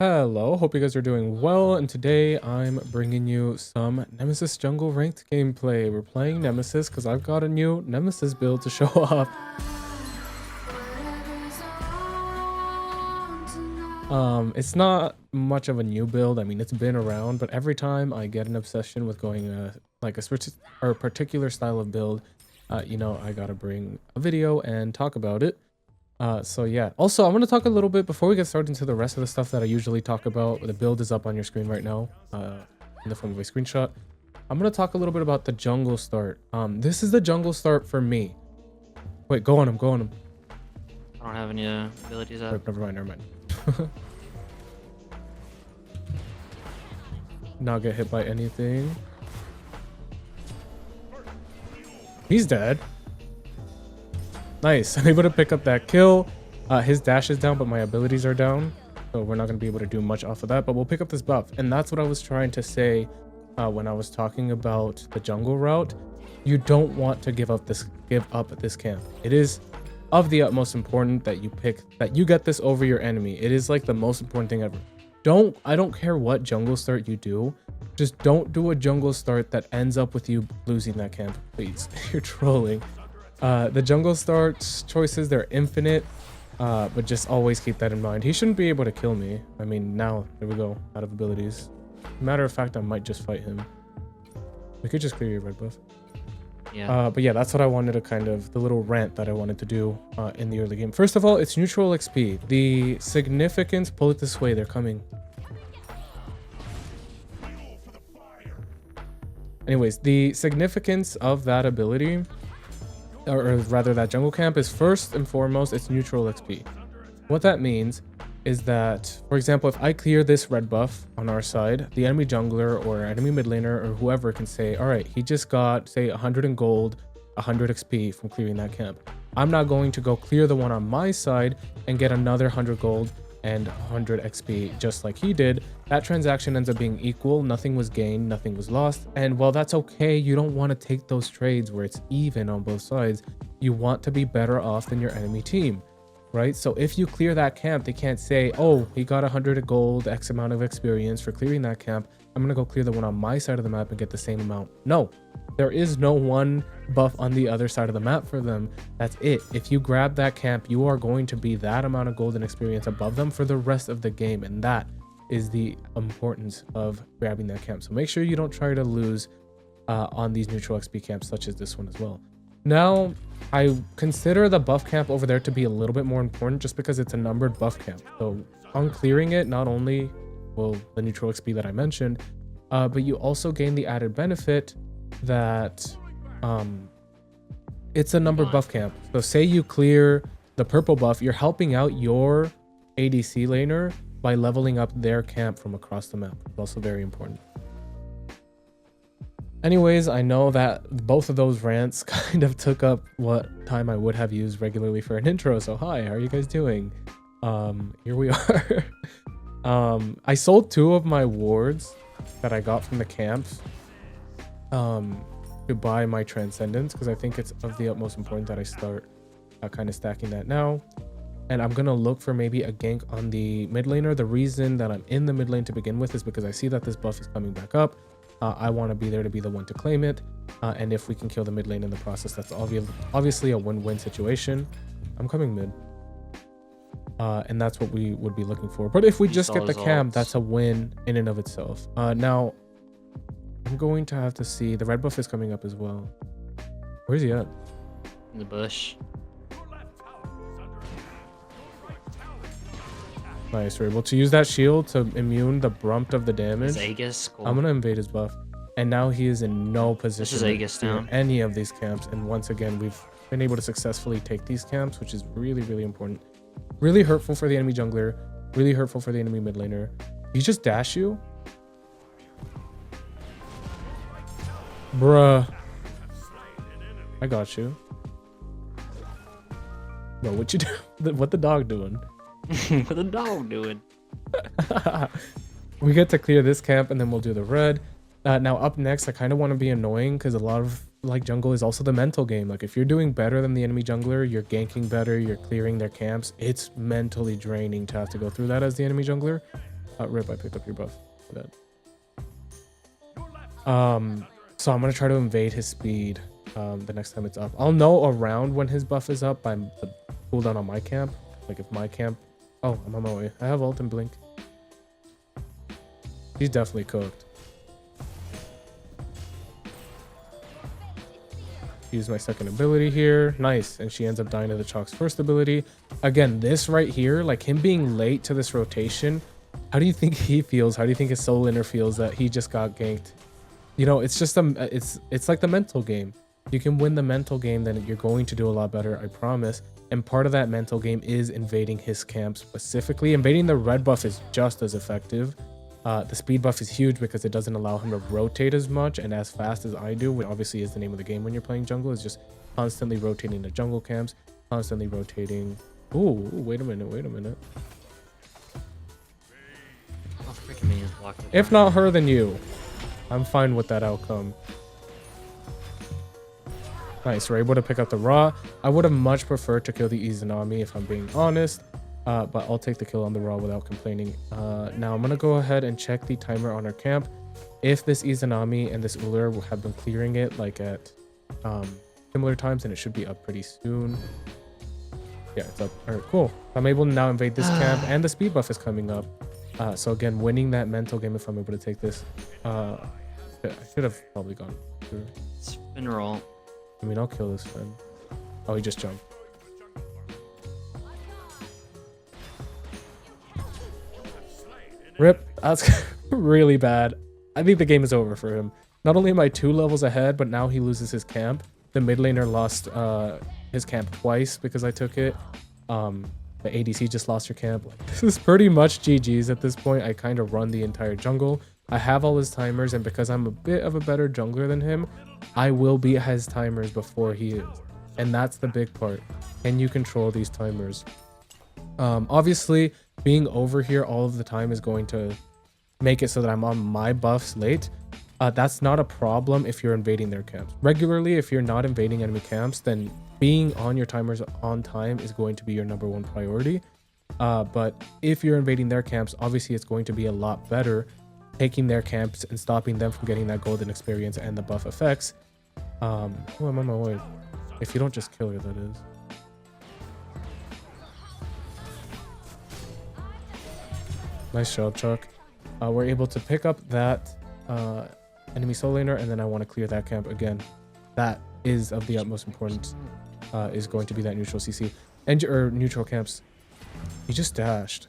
Hello, hope you guys are doing well, and today I'm bringing you some Nemesis jungle ranked gameplay. We're playing Nemesis because I've got a new Nemesis build to show off. It's not much of a new build. I mean, it's been around, but every time I get an obsession with going like a particular style of build, I gotta bring a video and talk about it. So yeah, also I'm going to talk a little bit before we get started into the rest of the stuff that I usually talk about. The build is up on your screen right now in the form of a screenshot. I'm going to talk a little bit about the jungle start. This is the jungle start for me. Wait, go on him. I don't have any abilities up. Wait, never mind. Not get hit by anything. He's dead. Nice. I'm able to pick up that kill. His dash is down, but my abilities are down, so we're not going to be able to do much off of that, but we'll pick up this buff. And that's what I was trying to say when I was talking about the jungle route. You don't want to give up this camp. It is of the utmost important that you get this over your enemy. It is like the most important thing ever. I don't care what jungle start you do, just don't do a jungle start that ends up with you losing that camp, please. You're trolling. The jungle starts choices, they're infinite, but just always keep that in mind. He shouldn't be able to kill me. I mean, now, there we go, out of abilities. Matter of fact, I might just fight him. We could just clear your red buff. Yeah. But yeah, that's what I wanted to the little rant that I wanted to do in the early game. First of all, it's neutral XP. The significance, pull it this way, they're coming. Anyways, the significance of that ability, or rather that jungle camp, is first and foremost, it's neutral XP. What that means is that, for example, if I clear this red buff on our side, the enemy jungler or enemy mid laner or whoever can say, all right, he just got, say, 100 in gold, 100 XP from clearing that camp. I'm not going to go clear the one on my side and get another 100 gold and 100 XP just like he did. That transaction ends up being equal. Nothing was gained, nothing was lost. And while that's okay, you don't want to take those trades where it's even on both sides. You want to be better off than your enemy team, right? So if you clear that camp, they can't say, oh, he got 100 gold, X amount of experience for clearing that camp. I'm going to go clear the one on my side of the map and get the same amount. No, there is no one buff on the other side of the map for them. That's it. If you grab that camp, you are going to be that amount of golden experience above them for the rest of the game. And that is the importance of grabbing that camp. So make sure you don't try to lose on these neutral XP camps such as this one as well. Now, I consider the buff camp over there to be a little bit more important just because it's a numbered buff camp. So on clearing it, not only will the neutral XP that I mentioned, but you also gain the added benefit that it's a numbered buff camp. So say you clear the purple buff, you're helping out your ADC laner by leveling up their camp from across the map. It's also very important. Anyways, I know that both of those rants kind of took up what time I would have used regularly for an intro. So hi, how are you guys doing? Here we are. I sold 2 of my wards that I got from the camps to buy my transcendence, because I think it's of the utmost important that I start kind of stacking that now. And I'm gonna look for maybe a gank on the mid laner. The reason that I'm in the mid lane to begin with is because I see that this buff is coming back up. I want to be there to be the one to claim it, and if we can kill the mid lane in the process, that's obviously a win-win situation. I'm coming mid, and that's what we would be looking for. But if we just get the camp, that's a win in and of itself. Now I'm going to have to see, the red buff is coming up as well. Where's he at? In the bush. Nice, we're able to use that shield to immune the brunt of the damage. Aegis, cool. I'm gonna invade his buff, and now he is in no position to clear any of these camps. And once again, we've been able to successfully take these camps, which is really, really important. Really hurtful for the enemy jungler, really hurtful for the enemy mid laner. You just dash you? Bruh. I got you. No, what you do? What the dog doing? What the dog doing? We get to clear this camp and then we'll do the red. Now up next, I kind of want to be annoying because a lot of like jungle is also the mental game. Like if you're doing better than the enemy jungler, you're ganking better, you're clearing their camps, it's mentally draining to have to go through that as the enemy jungler. Rip, I picked up your buff. For that. So I'm gonna try to invade his speed the next time it's up. I'll know around when his buff is up by the cooldown on my camp. Like if my camp... Oh, I'm on my way. I have ult and blink. He's definitely cooked. Use my second ability here. Nice. And she ends up dying to the Chalk's first ability. Again, this right here, like him being late to this rotation, how do you think he feels? How do you think his soul inner feels that he just got ganked? You know, it's just it's like the mental game. You can win the mental game, then you're going to do a lot better, I promise. And part of that mental game is invading his camp specifically. Invading the red buff is just as effective. The speed buff is huge because it doesn't allow him to rotate as much and as fast as I do, which obviously is the name of the game when you're playing jungle, is just constantly rotating the jungle camps, constantly rotating. Ooh, wait a minute. Oh, freaking minions blocked it. If not her, then you. I'm fine with that outcome. Nice, we're able to pick up the Ra. I would have much preferred to kill the Izanami if I'm being honest, but I'll take the kill on the Ra without complaining. Now I'm gonna go ahead and check the timer on our camp. If this Izanami and this Uller have been clearing it like at similar times, then it should be up pretty soon. Yeah, it's up. All right, cool. I'm able to now invade this camp, and the speed buff is coming up. So again, winning that mental game if I'm able to take this. I should have probably gone through. Spin roll. I mean, I'll kill this Finn. Oh, he just jumped. Rip. That's really bad. I think the game is over for him. Not only am I 2 levels ahead, but now he loses his camp. The mid laner lost his camp twice because I took it. The ADC just lost her camp. This is pretty much GG's at this point. I kind of run the entire jungle. I have all his timers, and because I'm a bit of a better jungler than him, I will beat his timers before he is. And that's the big part. Can you control these timers? Obviously, being over here all of the time is going to make it so that I'm on my buffs late. That's not a problem if you're invading their camps. Regularly, if you're not invading enemy camps, then being on your timers on time is going to be your #1 priority. But if you're invading their camps, obviously it's going to be a lot better taking their camps and stopping them from getting that golden experience and the buff effects. Oh, I'm on my way. If you don't just kill her, that is. Nice job, Chuck. We're able to pick up that enemy soul laner, and then I want to clear that camp again. That is of the utmost importance. Is going to be that neutral CC and or neutral camps. He just dashed.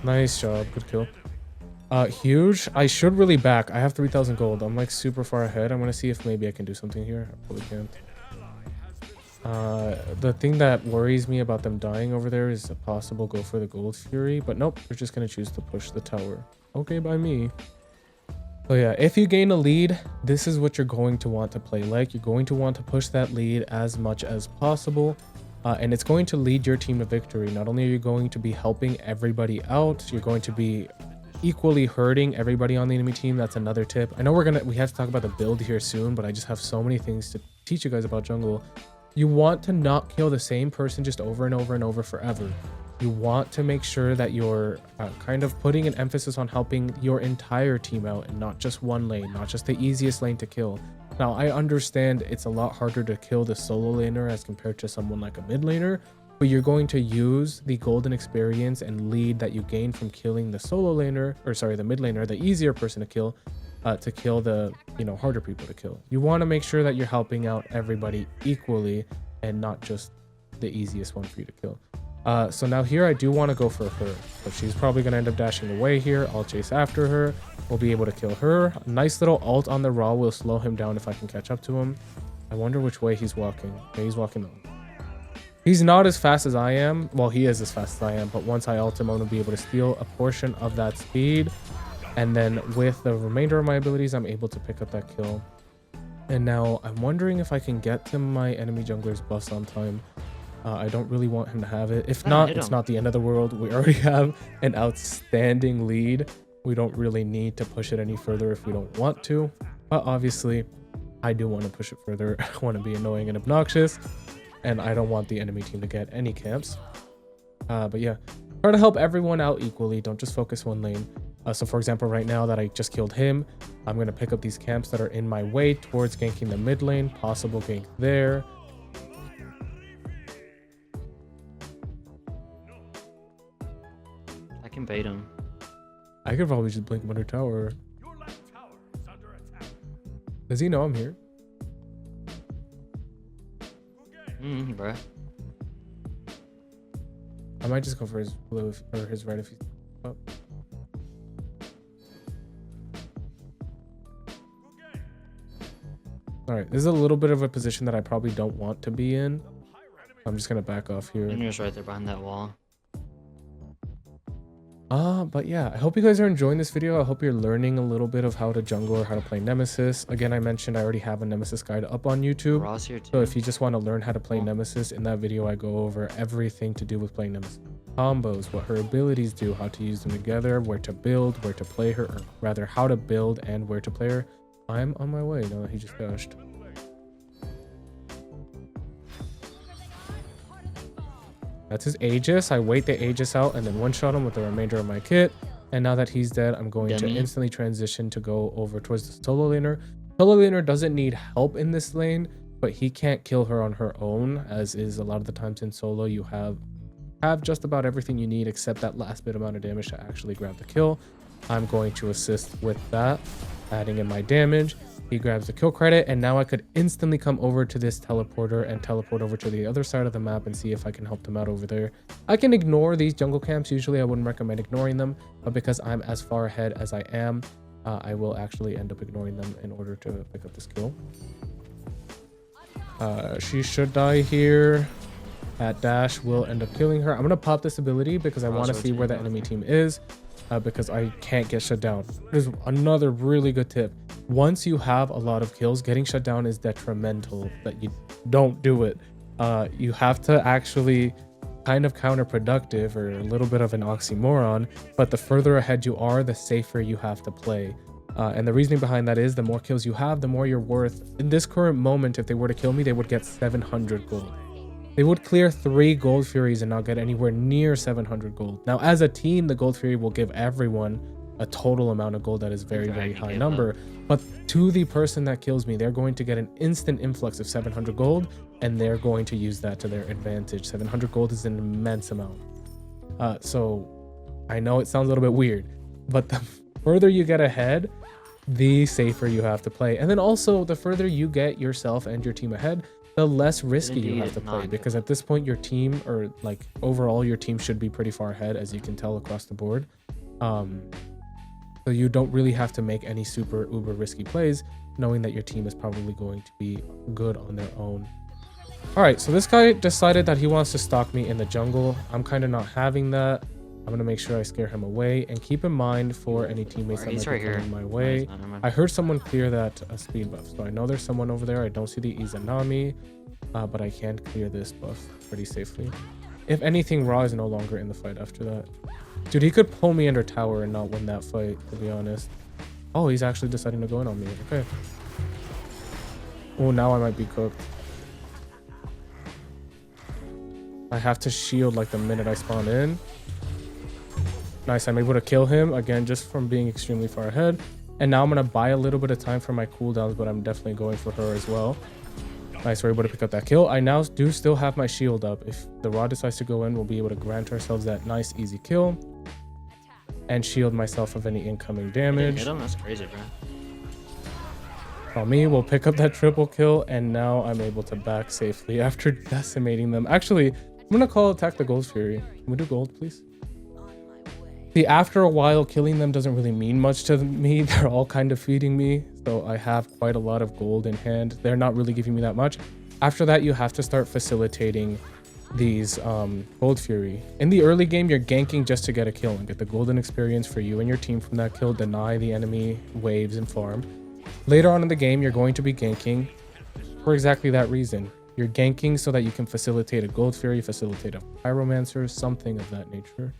Nice job, good kill. Huge. I should really back. I have 3,000 gold. I'm like super far ahead. I'm gonna see if maybe I can do something here. I probably can't. The thing that worries me about them dying over there is a possible go for the gold fury, but nope, they're just gonna choose to push the tower. Okay by me. So yeah, if you gain a lead, this is what you're going to want to play like. You're going to want to push that lead as much as possible, and it's going to lead your team to victory. Not only are you going to be helping everybody out, you're going to be equally hurting everybody on the enemy team. That's another tip. I know we have to talk about the build here soon, but I just have so many things to teach you guys about jungle. You want to not kill the same person just over and over and over forever. You want to make sure that you're kind of putting an emphasis on helping your entire team out and not just one lane, not just the easiest lane to kill. Now, I understand it's a lot harder to kill the solo laner as compared to someone like a mid laner, but you're going to use the golden experience and lead that you gain from killing the solo laner, or sorry, the mid laner, the easier person to kill the, you know, harder people to kill. You want to make sure that you're helping out everybody equally and not just the easiest one for you to kill. So now here I do want to go for her, but she's probably going to end up dashing away here. I'll chase after her. We'll be able to kill her. A nice little ult on the Ra will slow him down if I can catch up to him. I wonder which way he's walking. Okay, he's walking on. He's not as fast as I am. Well, he is as fast as I am, but once I ult him, I'm going to be able to steal a portion of that speed. And then with the remainder of my abilities, I'm able to pick up that kill. And now I'm wondering if I can get to my enemy jungler's buffs on time. I don't really want him to have it. If not, it's not the end of the world. We already have an outstanding lead. We don't really need to push it any further if we don't want to. But obviously, I do want to push it further. I want to be annoying and obnoxious, and I don't want the enemy team to get any camps. But yeah, try to help everyone out equally. Don't just focus one lane. So for example, right now that I just killed him, I'm going to pick up these camps that are in my way towards ganking the mid lane. Possible gank there. I can bait him. I could probably just blink him under tower. Does he know I'm here? Bruh. I might just go for his blue or his red if he's up. All right, this is a little bit of a position that I probably don't want to be in. I'm just gonna back off here. Junior's right there behind that wall. But yeah, I hope you guys are enjoying this video. I hope you're learning a little bit of how to jungle or how to play Nemesis. Again, I mentioned I already have a Nemesis guide up on YouTube. Ross here too. So if you just want to learn how to play Nemesis, in that video I go over everything to do with playing Nemesis. Combos, what her abilities do, how to use them together, where to build, where to play her, or rather how to build and where to play her. I'm on my way now that he just dashed. That's his Aegis. I wait the Aegis out and then one-shot him with the remainder of my kit. And now that he's dead, I'm going to instantly transition to go over towards the solo laner. Solo laner doesn't need help in this lane, but he can't kill her on her own, as is a lot of the times in solo. You have just about everything you need except that last bit amount of damage to actually grab the kill. I'm going to assist with that, adding in my damage. He grabs the kill credit, and now I could instantly come over to this teleporter and teleport over to the other side of the map and see if I can help them out over there. I can ignore these jungle camps. Usually I wouldn't recommend ignoring them, but because I'm as far ahead as I am, I will actually end up ignoring them in order to pick up this kill. She should die here. At dash will end up killing her. I'm gonna pop this ability because I want to see where the enemy team is, because I can't get shut down. There's another really good tip. Once you have a lot of kills, getting shut down is detrimental. That you don't do it. You have to actually kind of counterproductive, or a little bit of an oxymoron, but the further ahead you are, the safer you have to play. And the reasoning behind that is the more kills you have, the more you're worth. In this current moment, if they were to kill me, they would get 700 gold. They would clear 3 Gold Furies and not get anywhere near 700 gold. Now, as a team, the Gold Fury will give everyone a total amount of gold that is very, very high number. But to the person that kills me, they're going to get an instant influx of 700 gold, and they're going to use that to their advantage. 700 gold is an immense amount. So I know it sounds a little bit weird, but the further you get ahead, the safer you have to play. And then also, the further you get yourself and your team ahead, the less risky you have to play, because at this point your team, or like overall your team, should be pretty far ahead, as you can tell across the board. So you don't really have to make any super uber risky plays, knowing that your team is probably going to be good on their own. All right, so this guy decided that he wants to stalk me in the jungle. I'm kind of not having that. I'm gonna make sure I scare him away, and keep in mind for any teammates that might be coming my way. I heard someone clear that speed buff, so I know there's someone over there. I don't see the Izanami, but I can clear this buff pretty safely. If anything, Ra is no longer in the fight after that. Dude, he could pull me under tower and not win that fight, to be honest. Oh, he's actually deciding to go in on me. Okay. Oh, now I might be cooked. I have to shield like the minute I spawn in. Nice, I'm able to kill him again just from being extremely far ahead. And now I'm gonna buy a little bit of time for my cooldowns, but I'm definitely going for her as well. Nice, we're able to pick up that kill. I now do still have my shield up. If the Ra decides to go in, we'll be able to grant ourselves that nice easy kill and shield myself of any incoming damage. Hit him? That's crazy, bro. On me, we'll pick up that triple kill, and now I'm able to back safely after decimating them. Actually, I'm gonna call attack the Gold Fury. Can we do gold, please? See, after a while, killing them doesn't really mean much to me. They're all kind of feeding me, so I have quite a lot of gold in hand. They're not really giving me that much. After that, you have to start facilitating these Gold Fury. In the early game, you're ganking just to get a kill and get the golden experience for you and your team from that kill, deny the enemy waves and farm. Later on in the game, you're going to be ganking for exactly that reason. You're ganking so that you can facilitate a Gold Fury, facilitate a Pyromancer, something of that nature.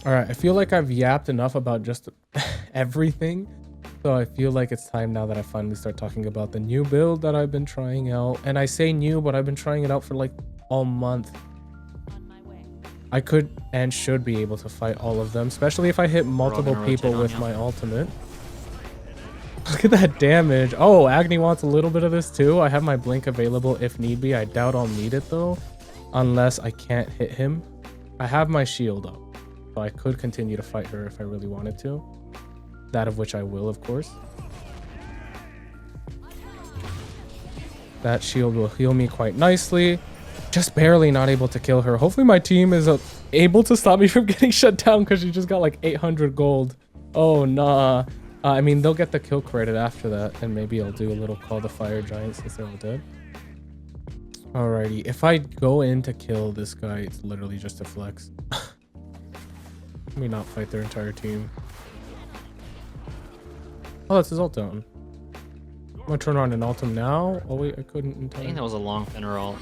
All right, I feel like I've yapped enough about just everything. So I feel like it's time now that I finally start talking about the new build that I've been trying out. And I say new, but I've been trying it out for like all month. I could and should be able to fight all of them, especially if I hit multiple people with my ultimate. Look at that damage. Oh, Agni wants a little bit of this too. I have my blink available if need be. I doubt I'll need it though, unless I can't hit him. I have my shield up, so I could continue to fight her if I really wanted to. That of which I will, of course. That shield will heal me quite nicely. Just barely not able to kill her. Hopefully my team is able to stop me from getting shut down because she just got like 800 gold. Oh, nah. I mean, they'll get the kill credit after that, and maybe I'll do a little Call the Fire Giant since they're all dead. Alrighty, if I go in to kill this guy, it's literally just a flex. Let me not fight their entire team. Oh, that's his ult down. I'm gonna turn on an ultim now. Oh wait, I couldn't in time. I think that was a long Fenrir ult.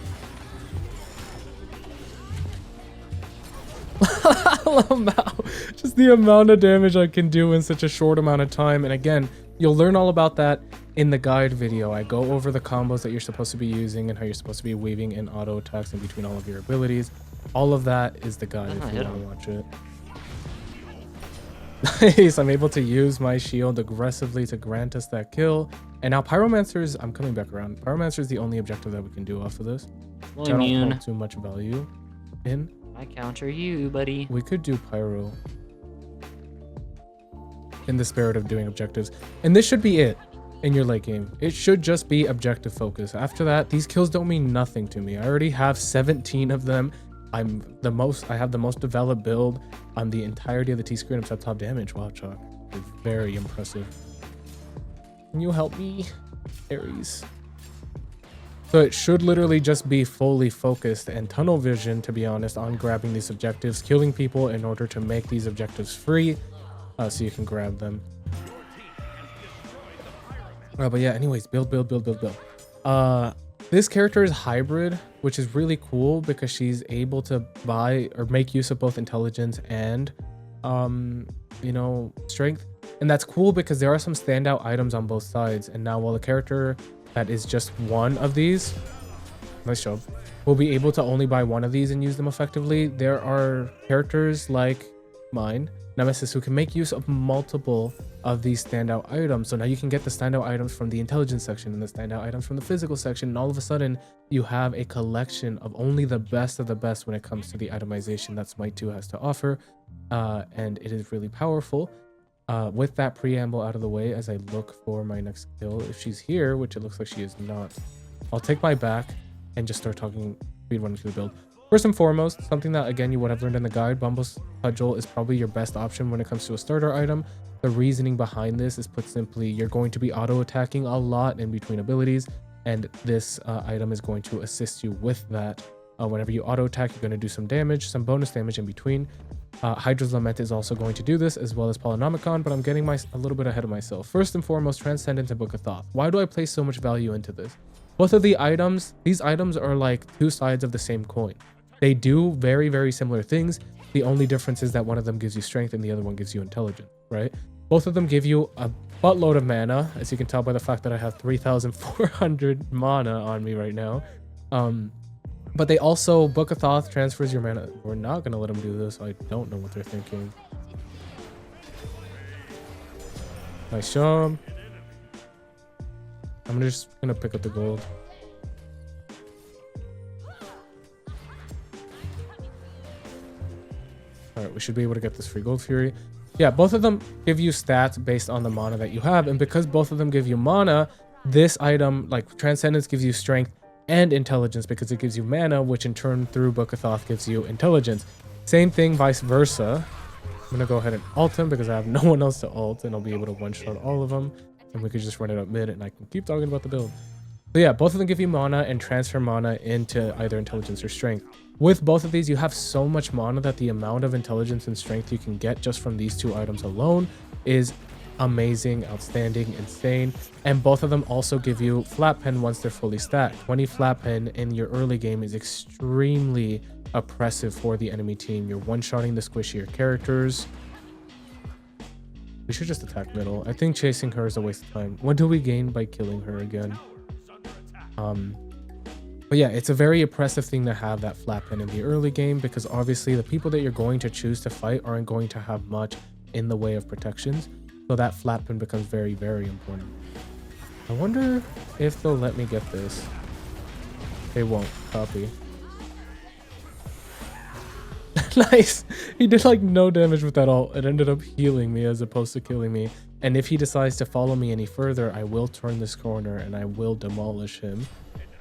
Just the amount of damage I can do in such a short amount of time. And again, you'll learn all about that in the guide video. I go over the combos that you're supposed to be using and how you're supposed to be weaving in auto attacks in between all of your abilities. All of that is the guide if you want to watch it. Nice, I'm able to use my shield aggressively to grant us that kill. And now Pyromancer's, I'm coming back around. Pyromancer is the only objective that we can do off of this. Well, I don't hold too much value in. I counter you, buddy. We could do Pyro in the spirit of doing objectives. And this should be it in your late game. It should just be objective focus. After that, these kills don't mean nothing to me. I already have 17 of them. I have the most developed build on the entirety of the T-screen except top damage. Wow, Chalk. It's very impressive. Can you help me, Ares? So it should literally just be fully focused and tunnel vision, to be honest, on grabbing these objectives, killing people in order to make these objectives free, so you can grab them. But yeah, anyways, build. This character is hybrid, which is really cool because she's able to buy or make use of both intelligence and, you know, strength. And that's cool because there are some standout items on both sides. And now while the character that is just one of these, nice job, will be able to only buy one of these and use them effectively, there are characters like mine, Nemesis, who can make use of multiple of these standout items. So now you can get the standout items from the intelligence section and the standout items from the physical section, and all of a sudden you have a collection of only the best of the best when it comes to the itemization that Smite 2 has to offer, and it is really powerful. With that preamble out of the way, as I look for my next kill, if she's here, which it looks like she is not, I'll take my back and just start talking speedrunning through the build. First and foremost, something that again you would have learned in the guide, Bumble's Cudgel is probably your best option when it comes to a starter item. The reasoning behind this is, put simply, you're going to be auto attacking a lot in between abilities, and this item is going to assist you with that. Whenever you auto attack, you're going to do some damage, some bonus damage in between. Hydra's Lament is also going to do this, as well as Polynomicon, but I'm getting a little bit ahead of myself. First and foremost, Transcendence and Book of Thoth. Why do I place so much value into this? Both of these items are like two sides of the same coin. They do very, very similar things. The only difference is that one of them gives you strength and the other one gives you intelligence, right? Both of them give you a buttload of mana, as you can tell by the fact that I have 3,400 mana on me right now. But they also, Book of Thoth transfers your mana. We're not going to let them do this. I don't know what they're thinking. Nice job. I'm just going to pick up the gold. Alright, we should be able to get this free Gold Fury. Yeah, both of them give you stats based on the mana that you have. And because both of them give you mana, this item, like Transcendence, gives you strength and intelligence because it gives you mana, which in turn through Book of Thoth gives you intelligence. Same thing, vice versa. I'm going to go ahead and ult him because I have no one else to ult, and I'll be able to one-shot all of them. And we could just run it up mid, and I can keep talking about the build. So yeah, both of them give you mana and transfer mana into either intelligence or strength. With both of these, you have so much mana that the amount of intelligence and strength you can get just from these two items alone is amazing, outstanding, insane. And both of them also give you flat pen once they're fully stacked. 20 flat pen in your early game is extremely oppressive for the enemy team. You're one-shotting the squishier characters. We should just attack middle. I think chasing her is a waste of time. What do we gain by killing her again? But yeah, it's a very oppressive thing to have that flat pin in the early game, because obviously the people that you're going to choose to fight aren't going to have much in the way of protections. So that flat pin becomes very, very important. I wonder if they'll let me get this. They won't. Copy. Nice. He did like no damage with that ult. It ended up healing me as opposed to killing me. And if he decides to follow me any further, I will turn this corner and I will demolish him.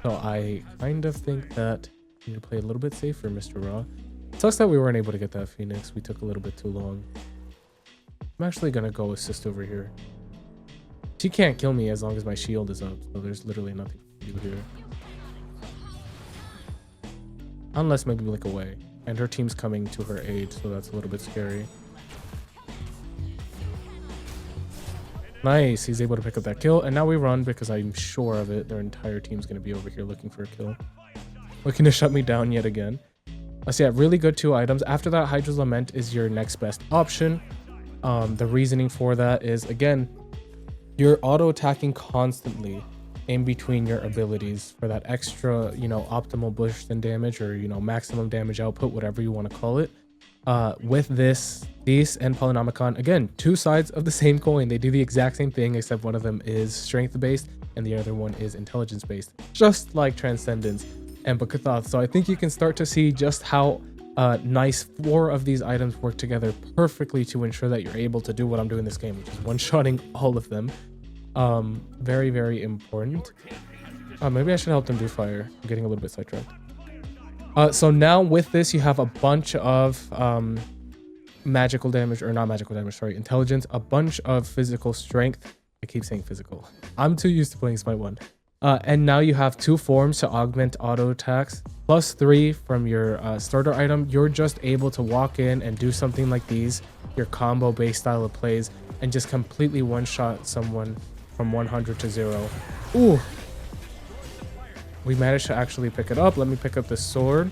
So I kind of think that you need to play a little bit safer, Mr. Raw. It sucks that we weren't able to get that Phoenix. We took a little bit too long. I'm actually going to go assist over here. She can't kill me as long as my shield is up. So there's literally nothing to do here. Unless maybe blink away. And her team's coming to her aid, so that's a little bit scary. Nice, he's able to pick up that kill, and now we run because I'm sure of it. Their entire team's going to be over here looking for a kill. Looking to shut me down yet again. So yeah, really good 2 items. After that, Hydra's Lament is your next best option. The reasoning for that is, again, you're auto-attacking constantly in between your abilities for that extra, you know, optimal burst and damage, or, you know, maximum damage output, whatever you want to call it. With this and Polynomicon, again, 2 sides of the same coin. They do the exact same thing, except one of them is strength based and the other one is intelligence based, just like Transcendence and Book of Thoughts. So I think you can start to see just how nice 4 of these items work together perfectly to ensure that you're able to do what I'm doing in this game, which is one-shotting all of them. Very, very important. Maybe I should help them do fire. I'm getting a little bit sidetracked. So now with this, you have a bunch of magical damage, or not magical damage, sorry, intelligence, a bunch of physical strength. I keep saying physical. I'm too used to playing Smite 1. And now you have 2 forms to augment auto attacks, plus 3 from your starter item. You're just able to walk in and do something like these, your combo based style of plays, and just completely one-shot someone from 100 to 0. Ooh. We managed to actually pick it up. Let me pick up the sword.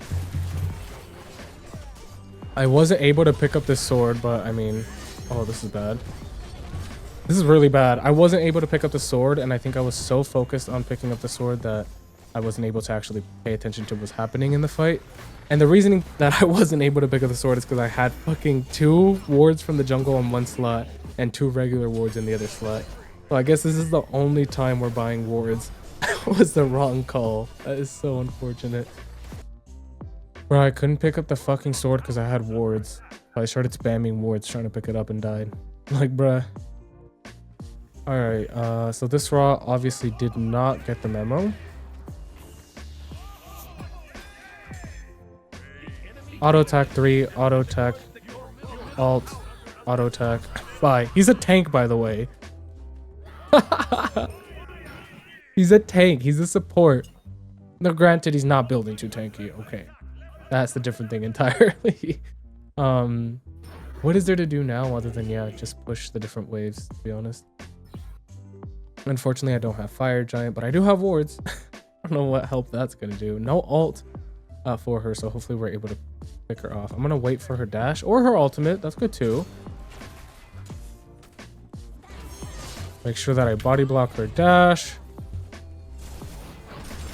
I wasn't able to pick up this sword, but I mean, oh, this is bad. This is really bad. I wasn't able to pick up the sword, and I think I was so focused on picking up the sword that I wasn't able to actually pay attention to what's happening in the fight. And the reasoning that I wasn't able to pick up the sword is because I had fucking 2 wards from the jungle in one slot and 2 regular wards in the other slot. So I guess this is the only time we're buying wards. Was the wrong call. That is so unfortunate. Bro, I couldn't pick up the fucking sword because I had wards. I started spamming wards trying to pick it up and died. Like, bruh. Alright, so this Raw obviously did not get the memo. Auto attack 3, auto attack, alt, auto attack. Bye. He's a tank, by the way. He's a tank. He's a support. Now, granted, he's not building too tanky. Okay. That's a different thing entirely. What is there to do now other than, yeah, just push the different waves, to be honest? Unfortunately, I don't have Fire Giant, but I do have wards. I don't know what help that's going to do. No ult for her, so hopefully we're able to pick her off. I'm going to wait for her dash or her ultimate. That's good too. Make sure that I body block her dash.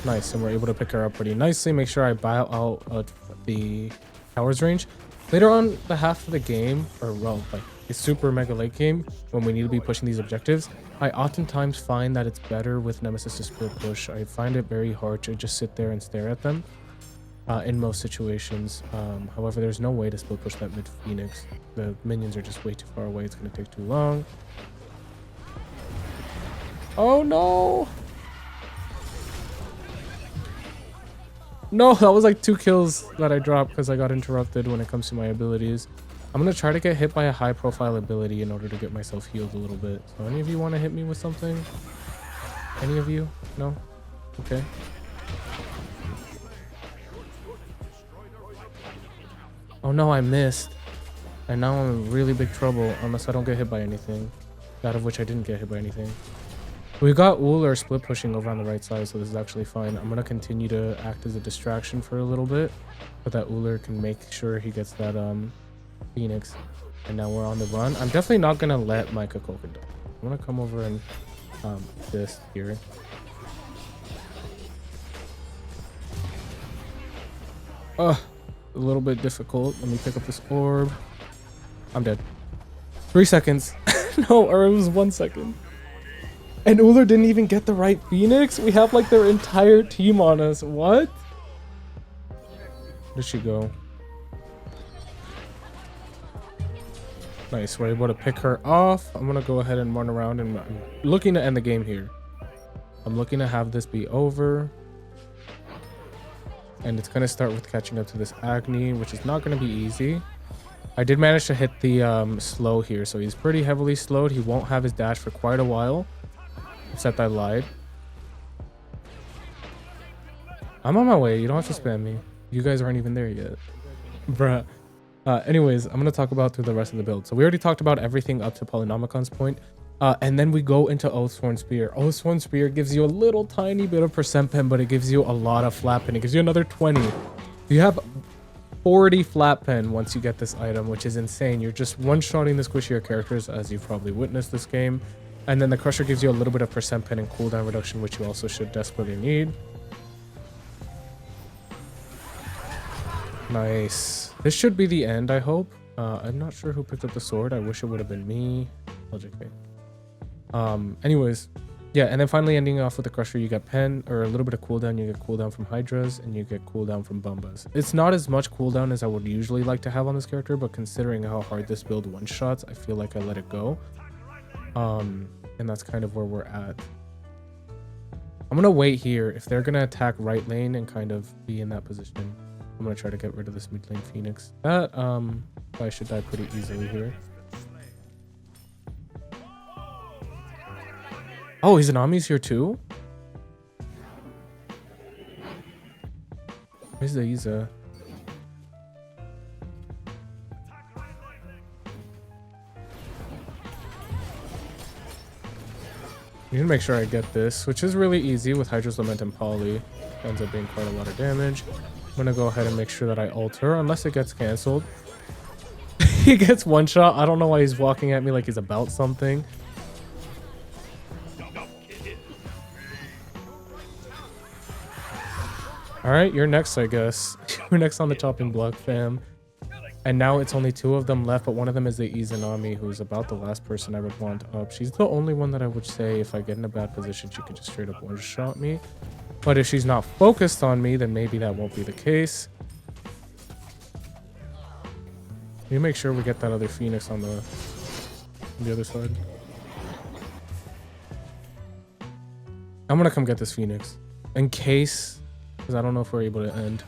Nice, and we're able to pick her up pretty nicely. Make sure I buy out the tower's range. Later on the half of the game, or well, like a super mega late game, when we need to be pushing these objectives, I oftentimes find that it's better with Nemesis to split push. I find it very hard to just sit there and stare at them in most situations. However, there's no way to split push that mid Phoenix. The minions are just way too far away. It's going to take too long. Oh no! No, that was like 2 kills that I dropped because I got interrupted when it comes to my abilities. I'm going to try to get hit by a high profile ability in order to get myself healed a little bit. So any of you want to hit me with something? Any of you? No? Okay. Oh no, I missed. And now I'm in really big trouble unless I don't get hit by anything. Out of which I didn't get hit by anything. We got Uller split pushing over on the right side, so this is actually fine. I'm gonna continue to act as a distraction for a little bit, so that Uller can make sure he gets that Phoenix. And now we're on the run. I'm definitely not gonna let Micah Coca die. I'm gonna come over and this here. A little bit difficult. Let me pick up this orb. I'm dead. 3 seconds. No, or it was 1 second. And Uller didn't even get the right Phoenix? We have like their entire team on us. What? Where did she go? Nice, we're able to pick her off. I'm gonna go ahead and run around, and I'm looking to end the game here. I'm looking to have this be over. And it's gonna start with catching up to this Agni, which is not gonna be easy. I did manage to hit the slow here, so he's pretty heavily slowed. He won't have his dash for quite a while. Except I lied. I'm on my way. You don't have to spam me. You guys aren't even there yet. Bruh. Anyways, I'm going to talk about through the rest of the build. So we already talked about everything up to Polynomicon's point. And then we go into Oathsworn Spear. Oathsworn Spear gives you a little tiny bit of percent pen, but it gives you a lot of flat pen. It gives you another 20. You have 40 flat pen once you get this item, which is insane. You're just one-shotting the squishier characters, as you've probably witnessed this game. And then the Crusher gives you a little bit of percent pen and cooldown reduction, which you also should desperately need. Nice. This should be the end, I hope. I'm not sure who picked up the sword. I wish it would have been me. Logically. Anyways, yeah, and then finally ending off with the Crusher, you get pen, or a little bit of cooldown. You get cooldown from Hydras, and you get cooldown from Bumbas. It's not as much cooldown as I would usually like to have on this character, but considering how hard this build one-shots, I feel like I let it go. And that's kind of where we're at. I'm gonna wait here. If they're gonna attack right lane and kind of be in that position, I'm gonna try to get rid of this mid lane Phoenix. That I should die pretty easily here. Oh, Izanami's here too? Where's the Iza? I need to make sure I get this, which is really easy with Hydra's Lament and Poly. Ends up being quite a lot of damage. I'm gonna go ahead and make sure that I ult her, unless it gets cancelled. He gets one shot. I don't know why he's walking at me like he's about something. Alright, you're next, I guess. You're next on the chopping block, fam. And now it's only 2 of them left, but one of them is the Izanami, who's about the last person I would want up. She's the only one that I would say if I get in a bad position, she could just straight up one-shot me. But if she's not focused on me, then maybe that won't be the case. You make sure we get that other Phoenix on the other side. I'm gonna come get this Phoenix. In case, because I don't know if we're able to end.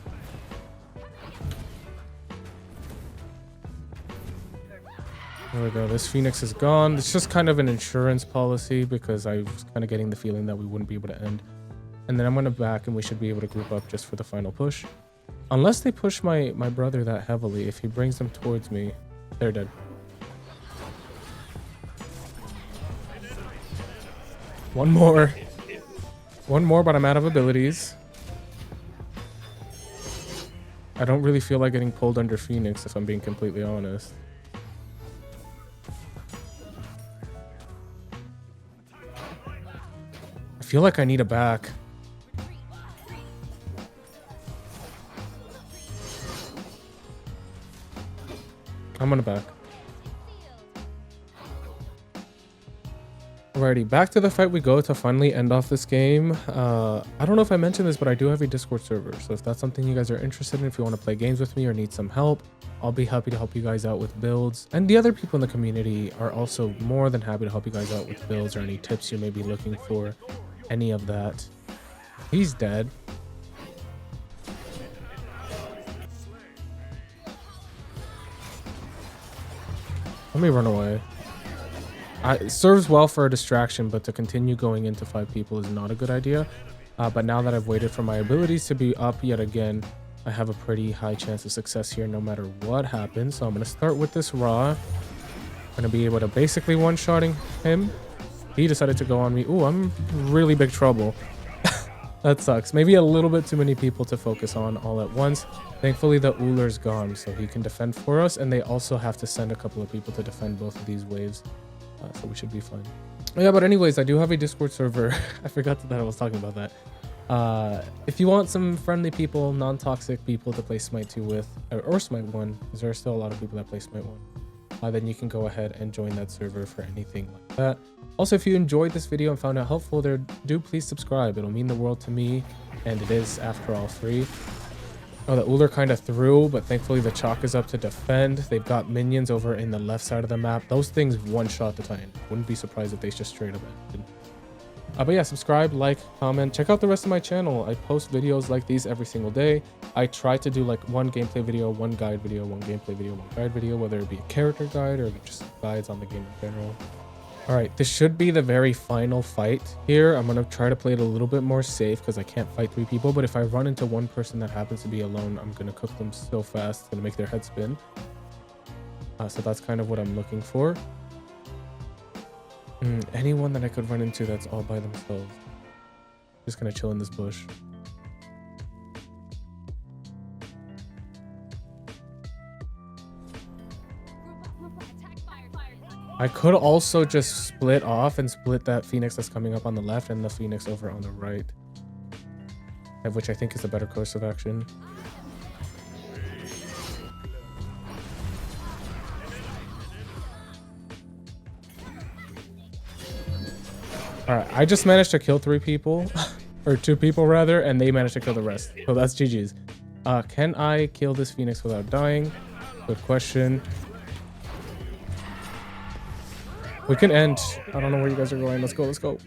There we go. This Phoenix is gone. It's just kind of an insurance policy because I was kind of getting the feeling that we wouldn't be able to end. And then I'm going to back and we should be able to group up just for the final push. Unless they push my brother that heavily. If he brings them towards me, they're dead. One more. One more, but I'm out of abilities. I don't really feel like getting pulled under Phoenix, if I'm being completely honest. I feel like I need a back. I'm gonna back. Alrighty, back to the fight we go to finally end off this game. I don't know if I mentioned this, but I do have a Discord server. So if that's something you guys are interested in, if you want to play games with me or need some help, I'll be happy to help you guys out with builds. And the other people in the community are also more than happy to help you guys out with builds or any tips you may be looking for. Any of that. He's dead. Let me run away. It serves well for a distraction, but to continue going into 5 people is not a good idea. But now that I've waited for my abilities to be up yet again, I have a pretty high chance of success here no matter what happens. So I'm going to start with this Ra. I'm going to be able to basically one-shotting him. he decided to go on me. Ooh, I'm really big trouble. That sucks. Maybe a little bit too many people to focus on all at once. Thankfully, the Ullr's gone, so he can defend for us. And they also have to send a couple of people to defend both of these waves. So we should be fine. Yeah, but anyways, I do have a Discord server. I forgot that I was talking about that. If you want some friendly people, non-toxic people to play Smite 2 with, or Smite 1, because there are still a lot of people that play Smite 1, then you can go ahead and join that server for anything like that. Also, if you enjoyed this video and found it helpful, do please subscribe. It'll mean the world to me, and it is, after all, free. Oh, the Ullr kind of threw, but thankfully the Chalk is up to defend. They've got minions over in the left side of the map. Those things one-shot the Titan. Wouldn't be surprised if they just straight up ended. But yeah, subscribe, like, comment. Check out the rest of my channel. I post videos like these every single day. I try to do like one gameplay video, one guide video, one gameplay video, one guide video, whether it be a character guide or just guides on the game in general. All right, this should be the very final fight here. I'm gonna try to play it a little bit more safe because I can't fight 3 people, but if I run into one person that happens to be alone, I'm gonna cook them so fast, it's gonna make their head spin. So that's kind of what I'm looking for. Anyone that I could run into that's all by themselves. Just gonna chill in this bush. I could also just split off and split that Phoenix that's coming up on the left and the Phoenix over on the right, which I think is a better course of action. All right, I just managed to kill 3 people, or 2 people rather, and they managed to kill the rest. So that's GG's. Can I kill this Phoenix without dying? Good question. We can end. I don't know where you guys are going. Let's go, let's go.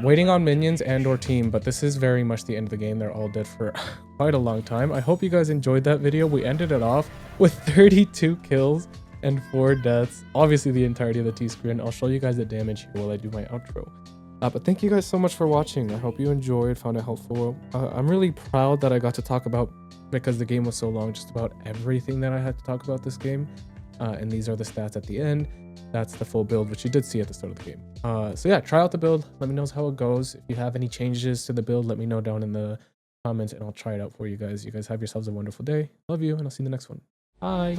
Waiting on minions and or team, but this is very much the end of the game. They're all dead for quite a long time. I hope you guys enjoyed that video. We ended it off with 32 kills and 4 deaths. Obviously the entirety of the T-screen. I'll show you guys the damage here while I do my outro. But thank you guys so much for watching. I hope you enjoyed, found it helpful. I'm really proud that I got to talk about, because the game was so long, just about everything that I had to talk about this game. And these are the stats at the end. That's the full build, which you did see at the start of the game. So yeah, try out the build. Let me know how it goes. If you have any changes to the build, let me know down in the comments and I'll try it out for you guys. You guys have yourselves a wonderful day. Love you, and I'll see you in the next one. Bye.